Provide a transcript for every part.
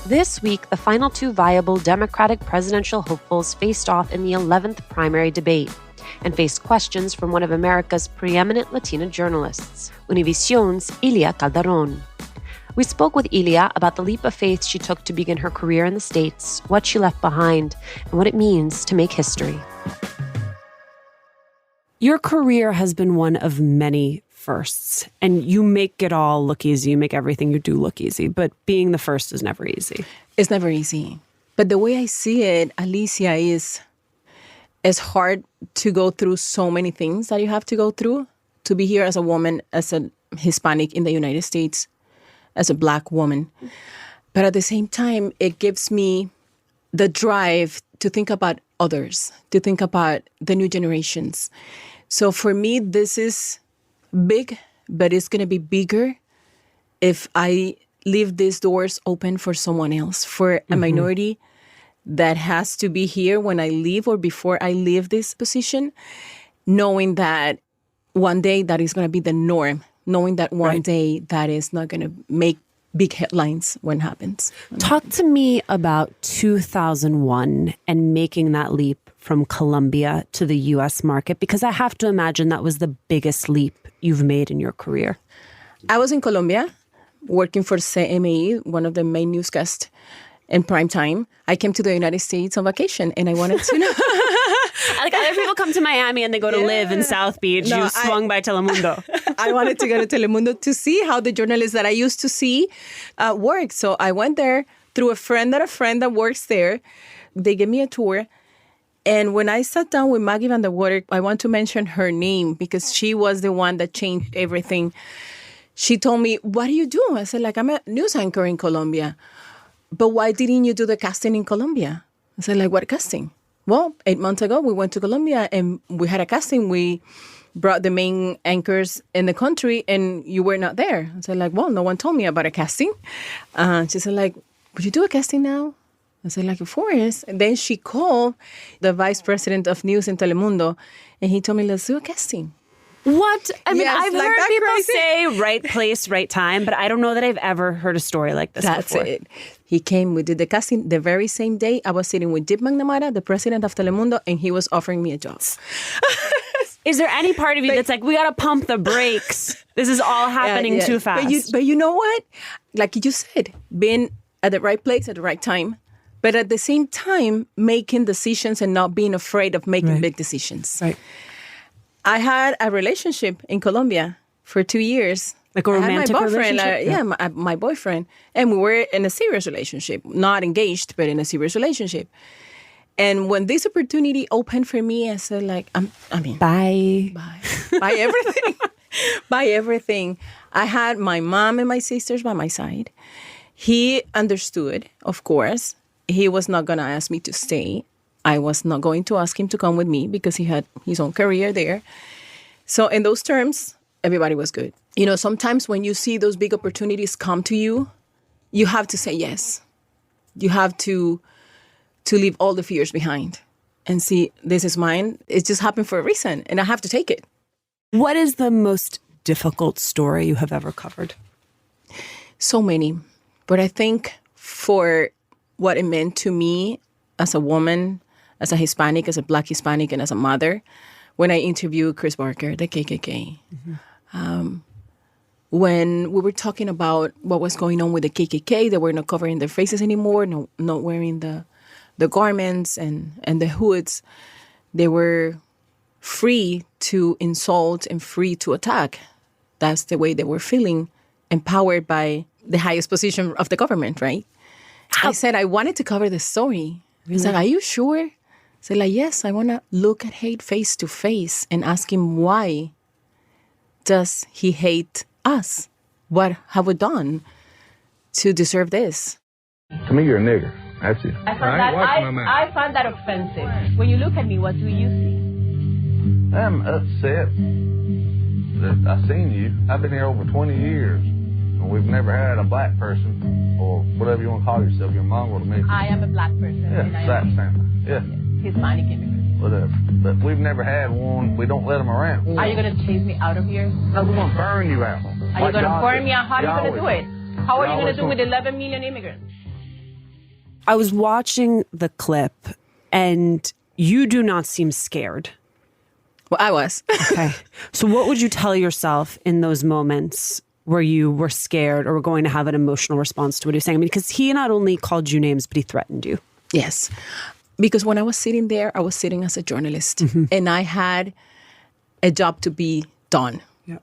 This week, the final two viable Democratic presidential hopefuls faced off in the 11th primary debate and faced questions from one of America's preeminent Latina journalists, Univision's Ilia Calderón. We spoke with Ilia about the leap of faith she took to begin her career in the States, what she left behind, and what it means to make history. Your career has been one of many firsts, and you make it all look easy. You make everything you do look easy, but being the first is never easy. It's never easy. But the way I see it, Alicia, is it's hard to go through so many things that you have to go through to be here as a woman, as a Hispanic in the United States, as a Black woman. But at the same time, it gives me the drive to think about others, to think about the new generations. So for me, this is big, but it's going to be bigger if I leave these doors open for someone else, for a minority that has to be here when I leave or before I leave this position, knowing that one day that is going to be the norm, knowing that one day that is not going to make big headlines when it happens. Talk to me about 2001 and making that leap from Colombia to the U.S. market, because I have to imagine that was the biggest leap you've made in your career. I was in Colombia working for CME, one of the main newscasts in prime time. I came to the United States on vacation and I wanted to know. Like other people come to Miami and they go to live in South Beach. You swung by Telemundo. I wanted to go to Telemundo to see how the journalists that I used to see work. So I went there through a friend that works there. They gave me a tour. And when I sat down with Maggie Van Der Water, I want to mention her name because she was the one that changed everything. She told me, "What do you do?" I said, I'm a news anchor in Colombia. "But why didn't you do the casting in Colombia?" I said, what casting? "Well, 8 months ago, we went to Colombia and we had a casting. We brought the main anchors in the country and you were not there." I said, well, no one told me about a casting. She said, "Would you do a casting now?" I said, of course. And then she called the vice president of news in Telemundo and he told me, "Let's do a casting." What? I mean, Yes, I've like heard that people crazy. say right place, right time, but I don't know that I've ever heard a story like this before. That's it. He came, we did the casting the very same day. I was sitting with Deep McNamara, the president of Telemundo, and he was offering me a job. Is there any part of you that's like, we got to pump the brakes? This is all happening too fast. But you know what? Like you said, being at the right place at the right time, but at the same time, making decisions and not being afraid of making big decisions. Right. I had a relationship in Colombia for 2 years. Like a romantic relationship? My boyfriend. And we were in a serious relationship. Not engaged, but in a serious relationship. And when this opportunity opened for me, I said, Bye. Buy everything. Buy everything. I had my mom and my sisters by my side. He understood, of course. He was not going to ask me to stay. I was not going to ask him to come with me because he had his own career there. So in those terms, everybody was good. You know, sometimes when you see those big opportunities come to you, you have to say yes. You have to leave all the fears behind and see, this is mine. It just happened for a reason, and I have to take it. What is the most difficult story you have ever covered? So many. But I think for what it meant to me as a woman, as a Hispanic, as a Black Hispanic, and as a mother, when I interviewed Chris Barker, the KKK, when we were talking about what was going on with the KKK, they were not covering their faces anymore, not wearing the garments and the hoods. They were free to insult and free to attack. That's the way they were feeling, empowered by the highest position of the government, right? I said, I wanted to cover the story. He said, "Are you sure?" I said, yes, I want to look at hate face to face and ask him, why does he hate us? What have we done to deserve this? To me, you're a nigger. That's it. I find that offensive. When you look at me, what do you see? I'm upset that I seen you. I've been here over 20 years. We've never had a black person, or whatever you want to call yourself. You're Mongol to me. I am a black person. Yeah, and I that am same. Yeah. Hispanic immigrant. Whatever. But we've never had one. We don't let them around. Are you going to chase me out of here? No, we're going to burn you out. Are you going to burn me out? How are you going to do it? How are you going to do it with 11 million immigrants? I was watching the clip, and you do not seem scared. Well, I was. Okay. So what would you tell yourself in those moments where you were scared or were going to have an emotional response to what he was saying? I mean, because he not only called you names, but he threatened you. Yes. Because when I was sitting there, I was sitting as a journalist, and I had a job to be done. Yeah.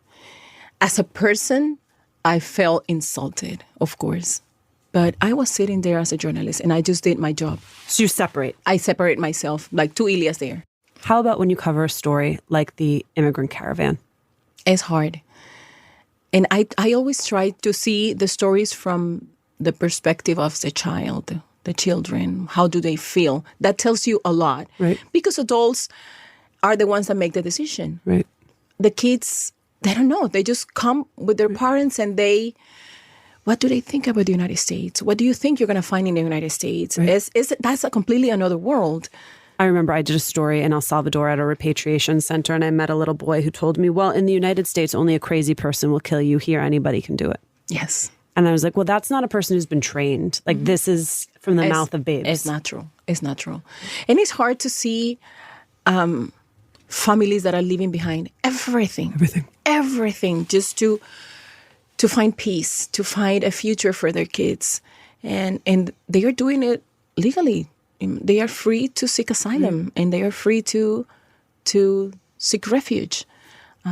As a person, I felt insulted, of course. But I was sitting there as a journalist, and I just did my job. So you separate. I separate myself, like two Ilias there. How about when you cover a story like the immigrant caravan? It's hard. And I always try to see the stories from the perspective of the child, the children. How do they feel? That tells you a lot. Right. Because adults are the ones that make the decision. Right. The kids, they don't know. They just come with their parents and what do they think about the United States? What do you think you're going to find in the United States? Right. That's a completely another world. I remember I did a story in El Salvador at a repatriation center, and I met a little boy who told me, well, in the United States, only a crazy person will kill you. Here, anybody can do it. Yes. And I was like, well, that's not a person who's been trained. Like, this is from the mouth of babes. It's natural. It's natural. And it's hard to see families that are leaving behind everything. Everything just to find peace, to find a future for their kids. And they are doing it legally. They are free to seek asylum, and they are free to seek refuge.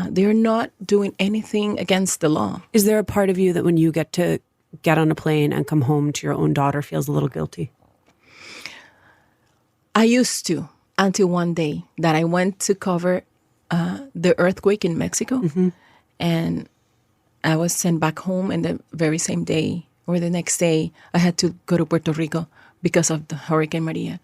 They are not doing anything against the law. Is there a part of you that when you get to get on a plane and come home to your own daughter feels a little guilty? I used to, until one day that I went to cover the earthquake in Mexico, and I was sent back home, and the very same day or the next day, I had to go to Puerto Rico because of the Hurricane Maria.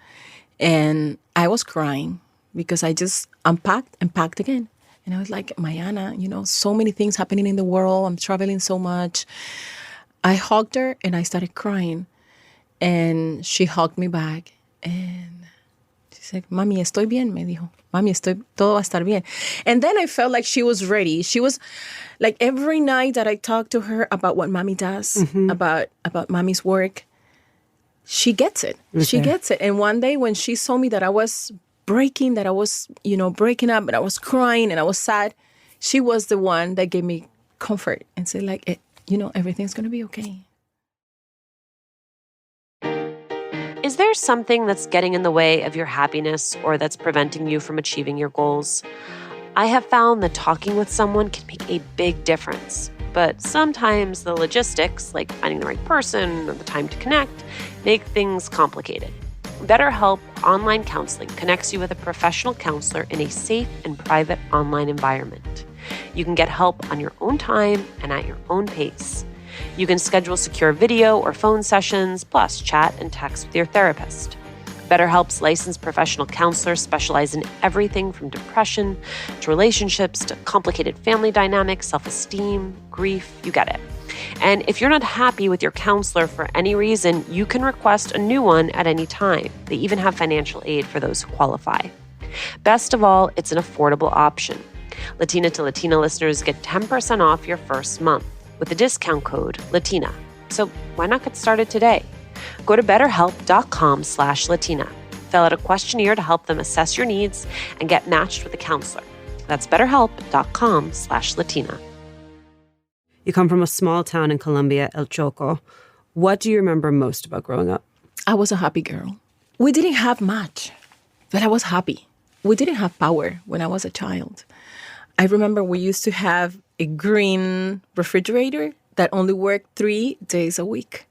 And I was crying because I just unpacked and packed again. And I was like, Mayana, so many things happening in the world. I'm traveling so much. I hugged her and I started crying. And she hugged me back. And she said, Mami, estoy bien, me dijo. Mami, todo va a estar bien. And then I felt like she was ready. She was like every night that I talked to her about what Mami does, about Mami's work, she gets it. She gets it. And one day when she saw me that I was breaking, that I was, breaking up, and I was crying and I was sad, she was the one that gave me comfort and said, like, everything's going to be okay. Is there something that's getting in the way of your happiness or that's preventing you from achieving your goals? I have found that talking with someone can make a big difference. But sometimes the logistics, like finding the right person or the time to connect, make things complicated. BetterHelp Online Counseling connects you with a professional counselor in a safe and private online environment. You can get help on your own time and at your own pace. You can schedule secure video or phone sessions, plus chat and text with your therapist. BetterHelp's licensed professional counselors specialize in everything from depression to relationships to complicated family dynamics, self-esteem, grief, you get it. And if you're not happy with your counselor for any reason, you can request a new one at any time. They even have financial aid for those who qualify. Best of all, it's an affordable option. Latina to Latina listeners get 10% off your first month with the discount code LATINA. So why not get started today? Go to BetterHelp.com/Latina. Fill out a questionnaire to help them assess your needs and get matched with a counselor. That's BetterHelp.com/Latina. You come from a small town in Colombia, El Choco. What do you remember most about growing up? I was a happy girl. We didn't have much, but I was happy. We didn't have power when I was a child. I remember we used to have a green refrigerator that only worked 3 days a week.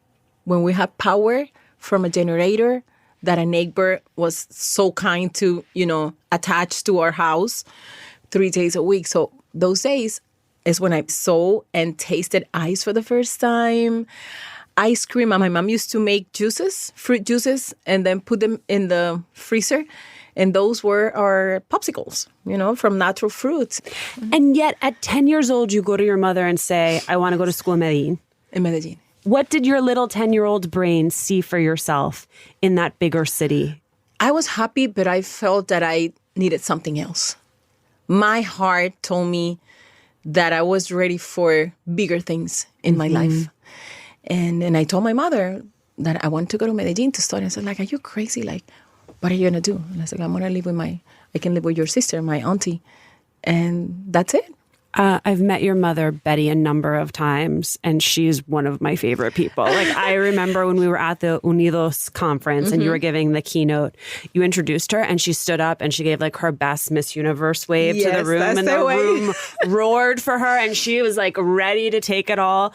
When we had power from a generator that a neighbor was so kind to, attach to our house 3 days a week. So those days is when I saw and tasted ice for the first time. Ice cream. And my mom used to make juices, fruit juices, and then put them in the freezer. And those were our popsicles, from natural fruits. And yet at 10 years old, you go to your mother and say, I want to go to school in Medellin. In Medellin. What did your little 10-year-old brain see for yourself in that bigger city? I was happy, but I felt that I needed something else. My heart told me that I was ready for bigger things in my life. And I told my mother, that I want to go to Medellin to study. I said, like, are you crazy? Like, what are you going to do? And I said, I'm going to live with I can live with your sister, my auntie. And that's it. I've met your mother, Betty, a number of times, and she's one of my favorite people. Like, I remember when we were at the Unidos conference and you were giving the keynote, you introduced her and she stood up and she gave like her best Miss Universe wave to the room, and the room roared for her, and she was like ready to take it all.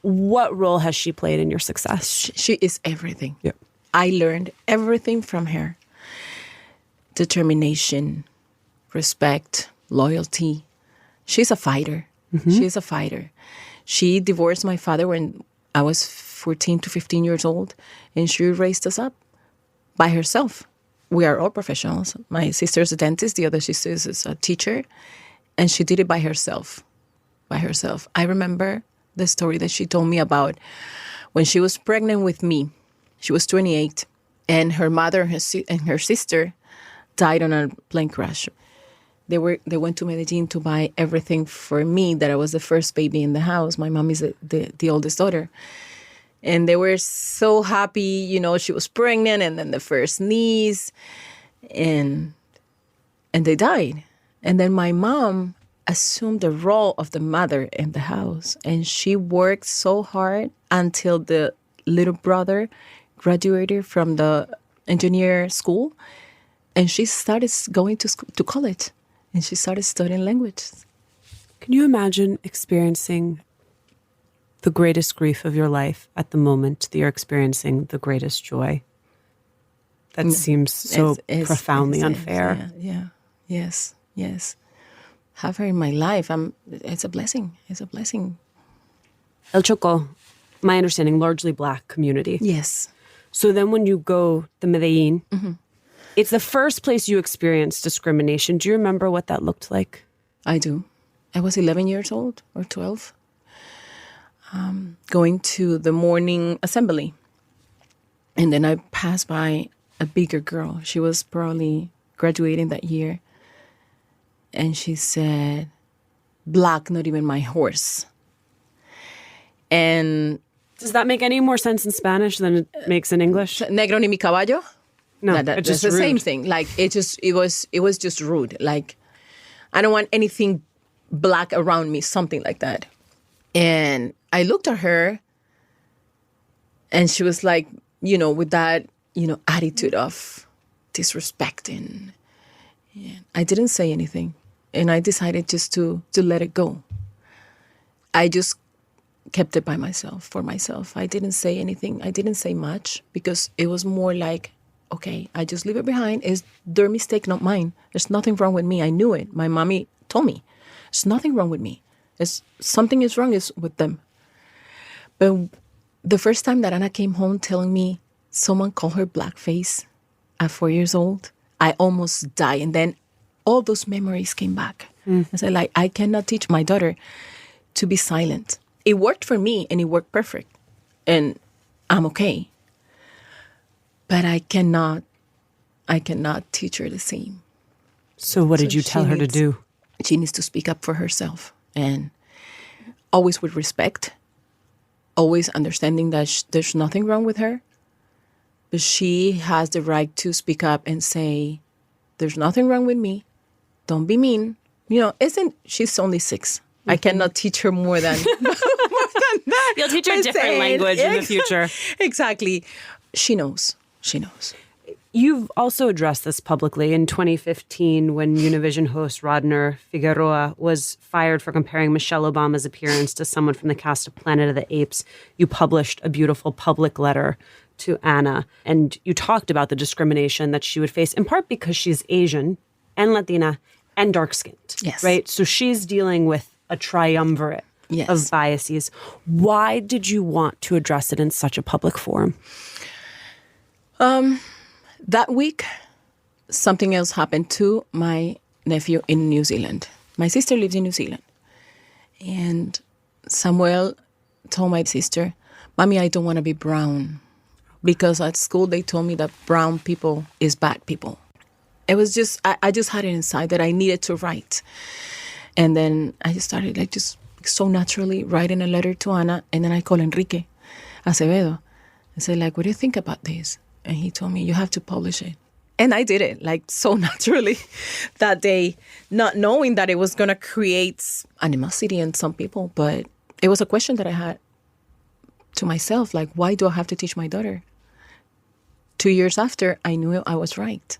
What role has she played in your success? She is everything. Yeah. I learned everything from her. Determination, respect, loyalty. She's a fighter. She's a fighter. She divorced my father when I was 14 to 15 years old, and she raised us up by herself. We are all professionals. My sister's a dentist. The other sister is a teacher. And she did it by herself. By herself. I remember the story that she told me about when she was pregnant with me. She was 28, and her mother and her sister died on a plane crash. They went to Medellin to buy everything for me, that I was the first baby in the house. My mom is the oldest daughter. And they were so happy, you know, she was pregnant, and then the first niece, and they died. And then my mom assumed the role of the mother in the house. And she worked so hard until the little brother graduated from the engineer school. And she started going to college. And she started studying languages. Can you imagine experiencing the greatest grief of your life at the moment that you're experiencing the greatest joy? That seems so profoundly unfair. Yeah. Yes. Have her in my life. It's a blessing. It's a blessing. El Choco, my understanding, largely Black community. Yes. So then when you go to Medellin, it's the first place you experienced discrimination. Do you remember what that looked like? I do. I was 11 years old or 12, going to the morning assembly. And then I passed by a bigger girl. She was probably graduating that year. And she said, "Black, not even my horse." And does that make any more sense in Spanish than it makes in English? Negro ni mi caballo? No, it's just the same thing. Like it was just rude. Like, I don't want anything black around me, something like that. And I looked at her, and she was like, you know, with that, you know, attitude of disrespecting. Yeah. I didn't say anything, and I decided just to let it go. I just kept it by myself, for myself. I didn't say anything. I didn't say much, because it was more like, okay, I just leave it behind. It's their mistake, not mine. There's nothing wrong with me. I knew it. My mommy told me. There's nothing wrong with me. Something is wrong is with them. But the first time that Anna came home telling me someone called her blackface at 4 years old, I almost died. And then all those memories came back. I said, like, I cannot teach my daughter to be silent. It worked for me, and it worked perfect. And I'm okay. But I cannot teach her the same. So what did you tell her to do? She needs to speak up for herself, and always with respect, always understanding that there's nothing wrong with her, but she has the right to speak up and say, there's nothing wrong with me. Don't be mean. You know, she's only 6. I cannot teach her more than that. You'll teach her a different language in the future. Exactly. She knows. You've also addressed this publicly in 2015 when Univision host Rodner Figueroa was fired for comparing Michelle Obama's appearance to someone from the cast of Planet of the Apes. You published a beautiful public letter to Anna, and you talked about the discrimination that she would face, in part because she's Asian and Latina and dark-skinned. Yes. Right? So she's dealing with a triumvirate of biases. Why did you want to address it in such a public forum? That week, something else happened to my nephew in New Zealand. My sister lives in New Zealand. And Samuel told my sister, "Mommy, I don't want to be brown." Because at school, they told me that brown people is bad people. It was just, I just had it inside that I needed to write. And then I just started just so naturally writing a letter to Anna. And then I called Enrique Acevedo. I said, like, what do you think about this? And he told me, you have to publish it. And I did it, like, so naturally that day, not knowing that it was going to create animosity in some people. But it was a question that I had to myself, like, why do I have to teach my daughter? 2 years after, I knew I was right.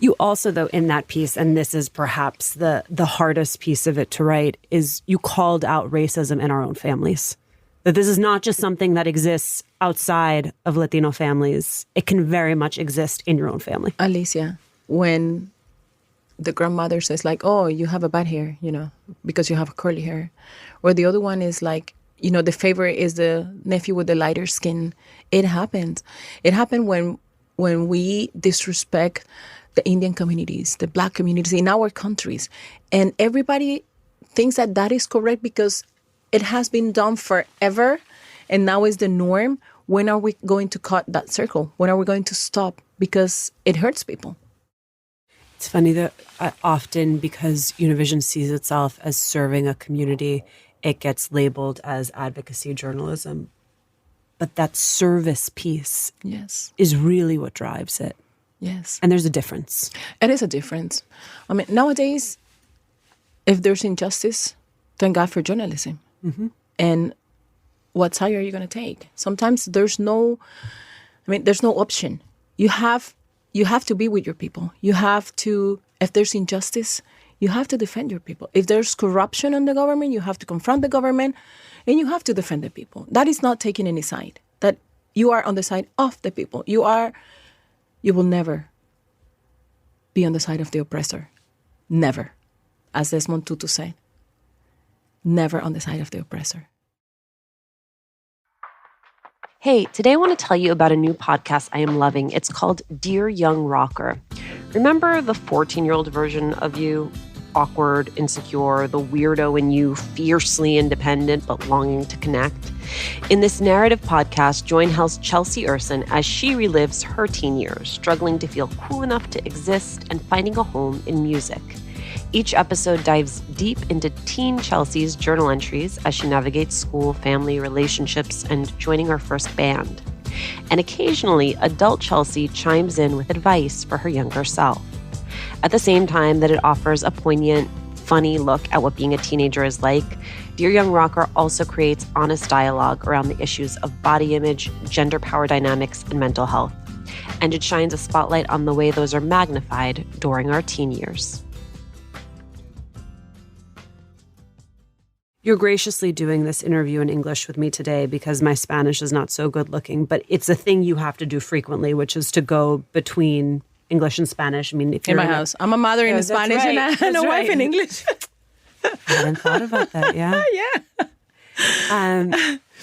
You also, though, in that piece, and this is perhaps the hardest piece of it to write, is you called out racism in our own families. That this is not just something that exists outside of Latino families. It can very much exist in your own family. Alicia, when the grandmother says, like, oh, you have a bad hair, because you have curly hair. Or the other one is like, the favorite is the nephew with the lighter skin. It happens. It happened when we disrespect the Indian communities, the Black communities in our countries. And everybody thinks that that is correct because it has been done forever, and now is the norm. When are we going to cut that circle? When are we going to stop? Because it hurts people. It's funny that often, because Univision sees itself as serving a community, it gets labeled as advocacy journalism. But that service piece is really what drives it. Yes. And there's a difference. It is a difference. I mean, nowadays, if there's injustice, thank God for journalism. Mm-hmm. And what side are you going to take? Sometimes there's no option. You have to be with your people. You have to, if there's injustice, you have to defend your people. If there's corruption in the government, you have to confront the government and you have to defend the people. That is not taking any side. That you are on the side of the people. You will never be on the side of the oppressor. Never. As Desmond Tutu said, never on the side of the oppressor. Hey, today I want to tell you about a new podcast I am loving. It's called Dear Young Rocker. Remember the 14-year-old version of you? Awkward, insecure, the weirdo in you, fiercely independent but longing to connect. In this narrative podcast, join host Chelsea Urson as she relives her teen years, struggling to feel cool enough to exist and finding a home in music. Each episode dives deep into teen Chelsea's journal entries as she navigates school, family, relationships, and joining her first band. And occasionally, adult Chelsea chimes in with advice for her younger self. At the same time that it offers a poignant, funny look at what being a teenager is like, Dear Young Rocker also creates honest dialogue around the issues of body image, gender power dynamics, and mental health. And it shines a spotlight on the way those are magnified during our teen years. You're graciously doing this interview in English with me today because my Spanish is not so good looking, but it's a thing you have to do frequently, which is to go between English and Spanish. I mean, if you're in my house, I'm a mother in Spanish and a wife in English. I hadn't thought about that. Yeah. Yeah.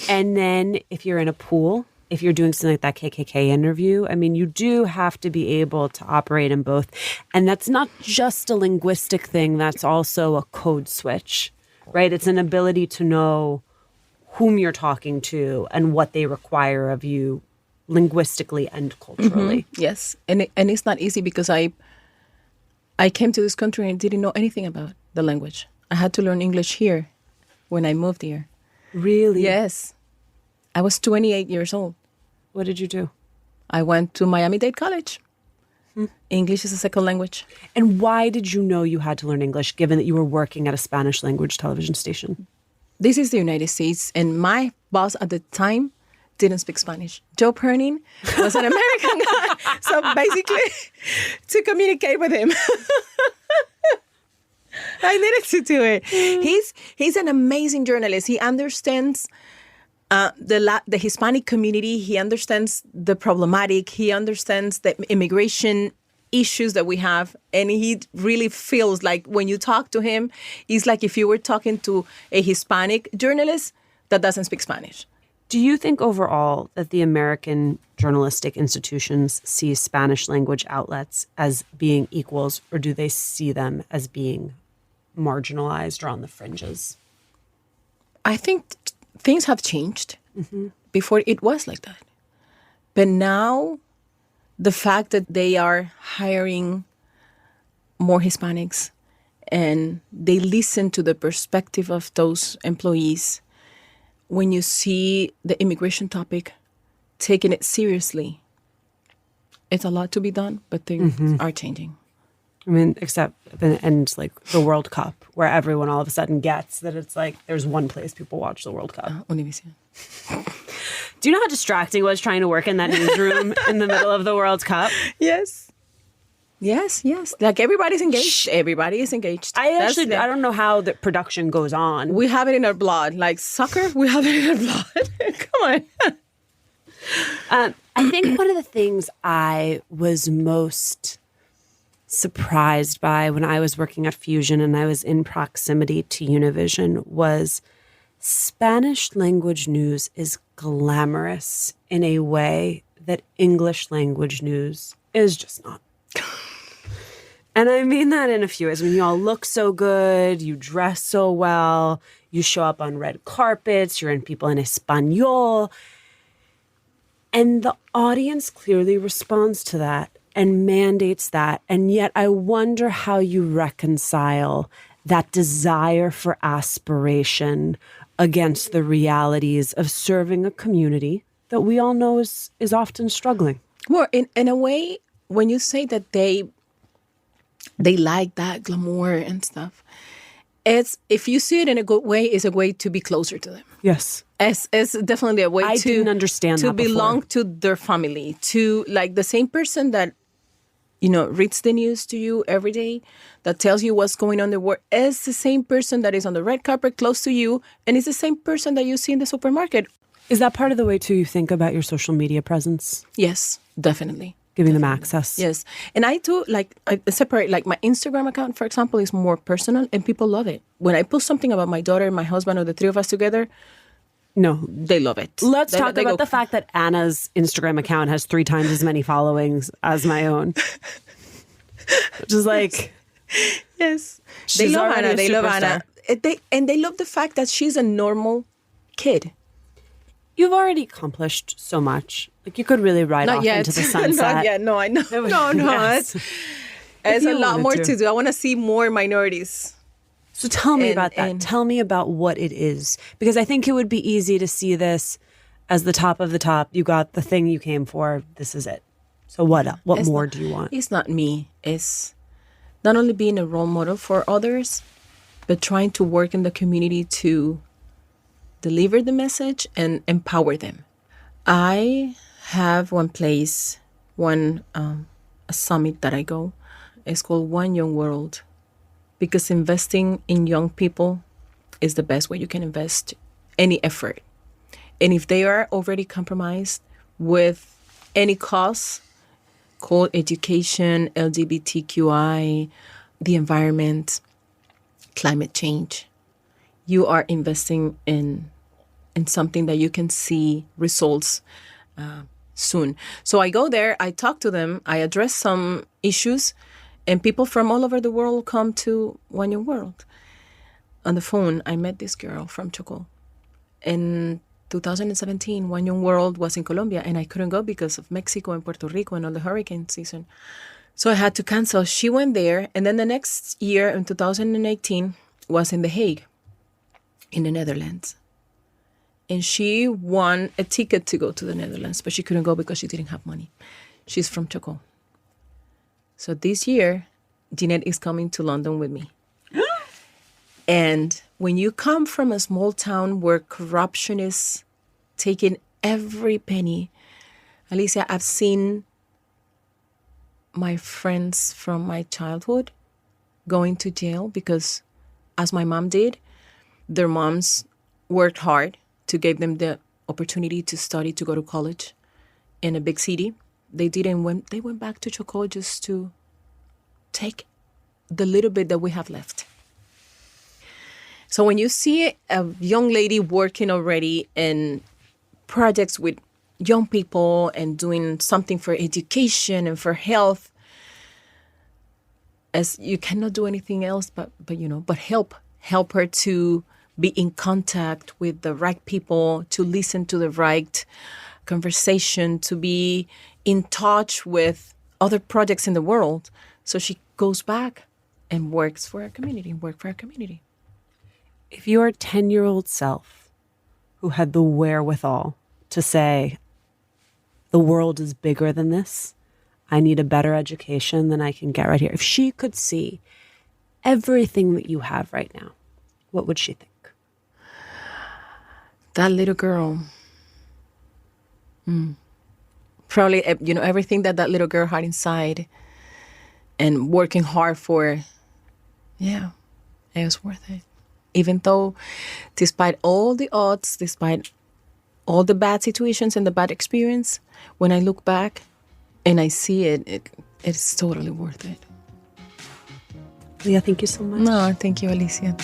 And then if you're in a pool, if you're doing something like that KKK interview, I mean, you do have to be able to operate in both. And that's not just a linguistic thing. That's also a code switch. Right? It's an ability to know whom you're talking to and what they require of you linguistically and culturally. Mm-hmm. Yes. And it's not easy because I came to this country and didn't know anything about the language. I had to learn English here when I moved here. Really? Yes. I was 28 years old. What did you do? I went to Miami-Dade College. English is a second language. And why did you know you had to learn English, given that you were working at a Spanish language television station? This is the United States, and my boss at the time didn't speak Spanish. Joe Pernin was an American guy. So basically, to communicate with him, I needed to do it. He's an amazing journalist. He understands the Hispanic community. He understands the problematic. He understands the immigration issues that we have. And he really feels like when you talk to him, it's like if you were talking to a Hispanic journalist that doesn't speak Spanish. Do you think overall that the American journalistic institutions see Spanish language outlets as being equals, or do they see them as being marginalized or on the fringes? I think things have changed. Mm-hmm. Before it was like that. But now the fact that they are hiring more Hispanics and they listen to the perspective of those employees, when you see the immigration topic taking it seriously. It's a lot to be done, but things are changing. I mean, except and like the World Cup, where everyone all of a sudden gets that it's like there's one place people watch the World Cup. Univision. Do you know how distracting it was trying to work in that newsroom in the middle of the World Cup? Yes. Like everybody's engaged. Everybody is engaged. I don't know how the production goes on. We have it in our blood. Like soccer, we have it in our blood. Come on. I think one of the things I was most surprised by when I was working at Fusion and I was in proximity to Univision was Spanish language news is glamorous in a way that English language news is just not. And I mean that in a few ways. I mean, you all look so good, you dress so well, you show up on red carpets, you're in people in Espanol. And the audience clearly responds to that and mandates that. And yet I wonder how you reconcile that desire for aspiration against the realities of serving a community that we all know is often struggling. Well, in a way, when you say that they like that glamour and stuff, it's, if you see it in a good way, it's a way to be closer to them. Yes. It's definitely a way I didn't understand to that before. belong to their family, to like the same person that, you know, reads the news to you every day, that tells you what's going on in the world, is the same person that is on the red carpet close to you, and it's the same person that you see in the supermarket. Is that part of the way, too, you think about your social media presence? Yes, definitely. Giving them access? Yes. And I do, like, I separate, like, my Instagram account, for example, is more personal, and people love it. When I post something about my daughter, my husband, or the three of us together, no, they love it. Let's talk about the fact that Anna's Instagram account has 3 times as many followings as my own. Which is like... Yes. They love Anna. They love Anna. They love the fact that she's a normal kid. You've already accomplished so much. Like, you could really ride off into the sunset. Not yet. No, I know. No. Yes. It's a lot more to do. I want to see more minorities. So tell me about that. Tell me about what it is. Because I think it would be easy to see this as the top of the top. You got the thing you came for. This is it. So what more do you want? It's not me. It's not only being a role model for others, but trying to work in the community to deliver the message and empower them. I have one place, a summit that I go. It's called One Young World. Because investing in young people is the best way you can invest any effort. And if they are already compromised with any cause, called education, LGBTQI, the environment, climate change, you are investing in something that you can see results soon. So I go there, I talk to them, I address some issues, and people from all over the world come to One Young World. On the phone, I met this girl from Chocó. In 2017, One Young World was in Colombia, and I couldn't go because of Mexico and Puerto Rico and all the hurricane season. So I had to cancel. She went there, and then the next year, in 2018, was in The Hague, in the Netherlands. And she won a ticket to go to the Netherlands, but she couldn't go because she didn't have money. She's from Chocó. So this year, Jeanette is coming to London with me. And when you come from a small town where corruption is taking every penny, Alicia, I've seen my friends from my childhood going to jail because, as my mom did, their moms worked hard to give them the opportunity to study, to go to college in a big city. They went back to Chocó just to take the little bit that we have left. So when you see a young lady working already in projects with young people and doing something for education and for health, as you cannot do anything else but help her to be in contact with the right people, to listen to the right conversation, to be in touch with other projects in the world. So she goes back and works for our community, If your 10-year-old self who had the wherewithal to say, the world is bigger than this. I need a better education than I can get right here. If she could see everything that you have right now, what would she think? That little girl. Probably, everything that little girl had inside and working hard for, it was worth it. Even though, despite all the odds, despite all the bad situations and the bad experience, when I look back and I see it's totally worth it. Leah, thank you so much. No, thank you, Alicia.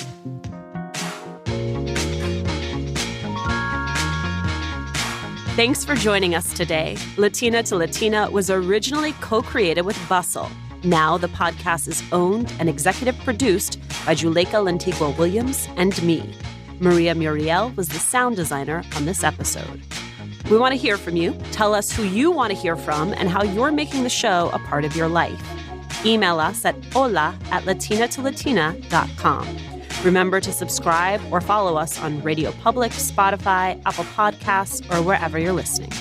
Thanks for joining us today. Latina to Latina was originally co-created with Bustle. Now the podcast is owned and executive produced by Lantigua Williams and me. Maria Muriel was the sound designer on this episode. We want to hear from you. Tell us who you want to hear from and how you're making the show a part of your life. Email us at hola@latinatolatina.com. Remember to subscribe or follow us on Radio Public, Spotify, Apple Podcasts, or wherever you're listening.